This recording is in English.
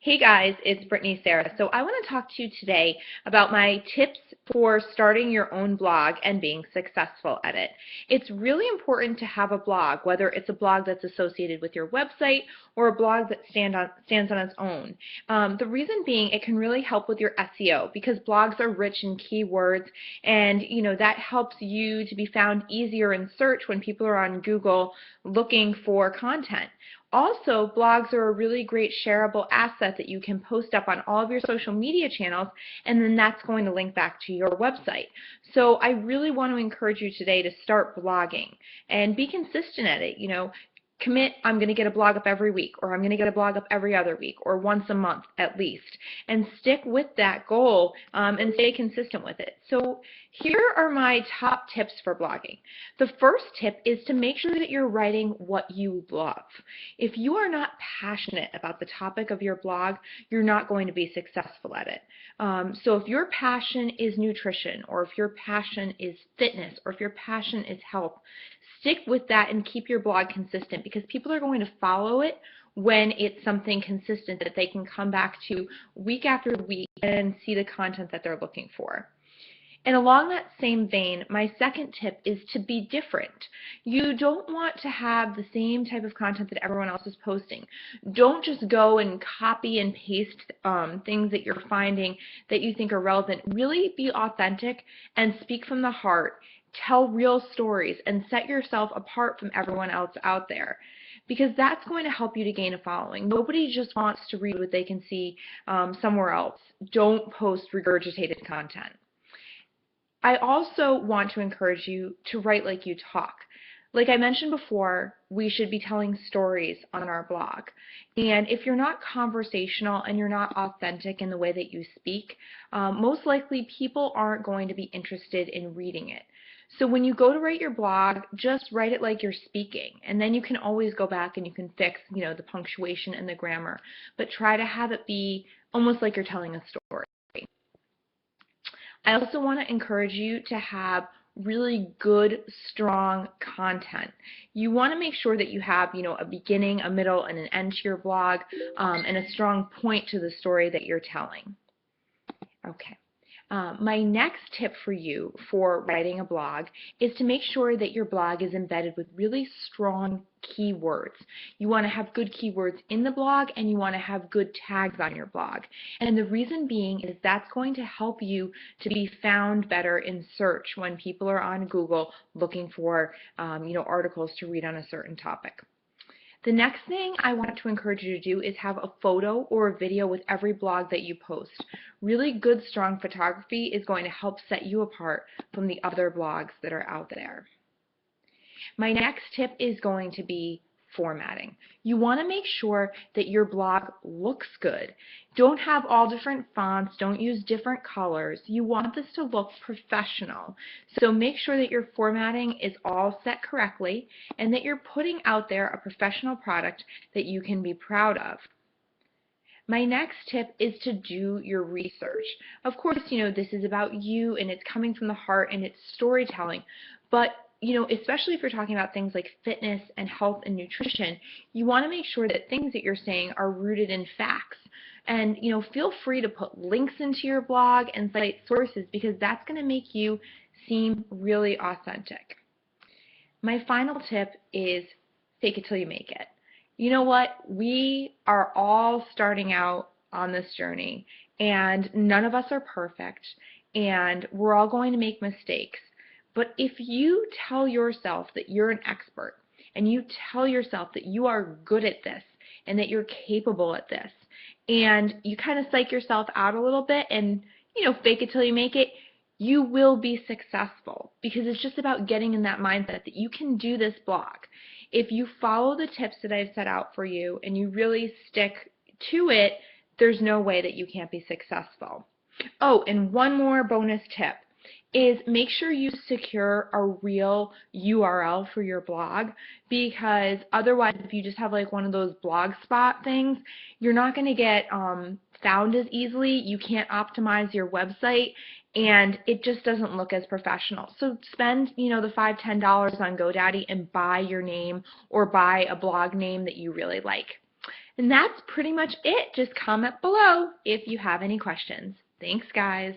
Hey guys, it's Brittany Sarah. So I want to talk to you today about my tips for starting your own blog and being successful at it. It's really important to have a blog, whether it's a blog that's associated with your website or a blog that stands on its own. The reason being, it can really help with your SEO because blogs are rich in keywords, and that helps you to be found easier in search when people are on Google looking for content. Also, blogs are a really great shareable asset that you can post up on all of your social media channels, and then that's going to link back to your website. So I really want to encourage you today to start blogging and be consistent at it. Commit, I'm going to get a blog up every week, or I'm going to get a blog up every other week, or once a month at least, and stick with that goal and stay consistent with it. So here are my top tips for blogging. The first tip is to make sure that you're writing what you love. If you are not passionate about the topic of your blog, you're not going to be successful at it. So if your passion is nutrition, or if your passion is fitness, or if your passion is health, stick with that and keep your blog consistent, because people are going to follow it when it's something consistent that they can come back to week after week and see the content that they're looking for. And along that same vein, my second tip is to be different. You don't want to have the same type of content that everyone else is posting. Don't just go and copy and paste things that you're finding that you think are relevant. Really be authentic and speak from the heart. Tell real stories and set yourself apart from everyone else out there, because that's going to help you to gain a following. Nobody just wants to read what they can see somewhere else. Don't post regurgitated content. I also want to encourage you to write like you talk. Like I mentioned before, we should be telling stories on our blog. And if you're not conversational and you're not authentic in the way that you speak, most likely people aren't going to be interested in reading it. So when you go to write your blog, just write it like you're speaking, and then you can always go back and you can fix, the punctuation and the grammar, but try to have it be almost like you're telling a story. I also want to encourage you to have really good, strong content. You want to make sure that you have, a beginning, a middle, and an end to your blog, and a strong point to the story that you're telling. Okay. My next tip for you for writing a blog is to make sure that your blog is embedded with really strong keywords. You want to have good keywords in the blog, and you want to have good tags on your blog. And the reason being is that's going to help you to be found better in search when people are on Google looking for articles to read on a certain topic. The next thing I want to encourage you to do is have a photo or a video with every blog that you post. Really good, strong photography is going to help set you apart from the other blogs that are out there. My next tip is going to be formatting. You want to make sure that your blog looks good. Don't have all different fonts, don't use different colors. You want this to look professional. So make sure that your formatting is all set correctly and that you're putting out there a professional product that you can be proud of. My next tip is to do your research. Of course, this is about you and it's coming from the heart and it's storytelling, but especially if you're talking about things like fitness and health and nutrition, you want to make sure that things that you're saying are rooted in facts. And, feel free to put links into your blog and cite sources, because that's going to make you seem really authentic. My final tip is fake it till you make it. You know what? We are all starting out on this journey, and none of us are perfect, and we're all going to make mistakes. But if you tell yourself that you're an expert, and you tell yourself that you are good at this, and that you're capable at this, and you kind of psych yourself out a little bit and, fake it till you make it, you will be successful, because it's just about getting in that mindset that you can do this blog. If you follow the tips that I've set out for you and you really stick to it, there's no way that you can't be successful. Oh, and one more bonus tip is make sure you secure a real URL for your blog, because otherwise, if you just have like one of those blogspot things, you're not going to get found as easily. You can't optimize your website, and it just doesn't look as professional. So spend, the $5, $10 on GoDaddy and buy your name, or buy a blog name that you really like. And that's pretty much it. Just comment below if you have any questions. Thanks, guys.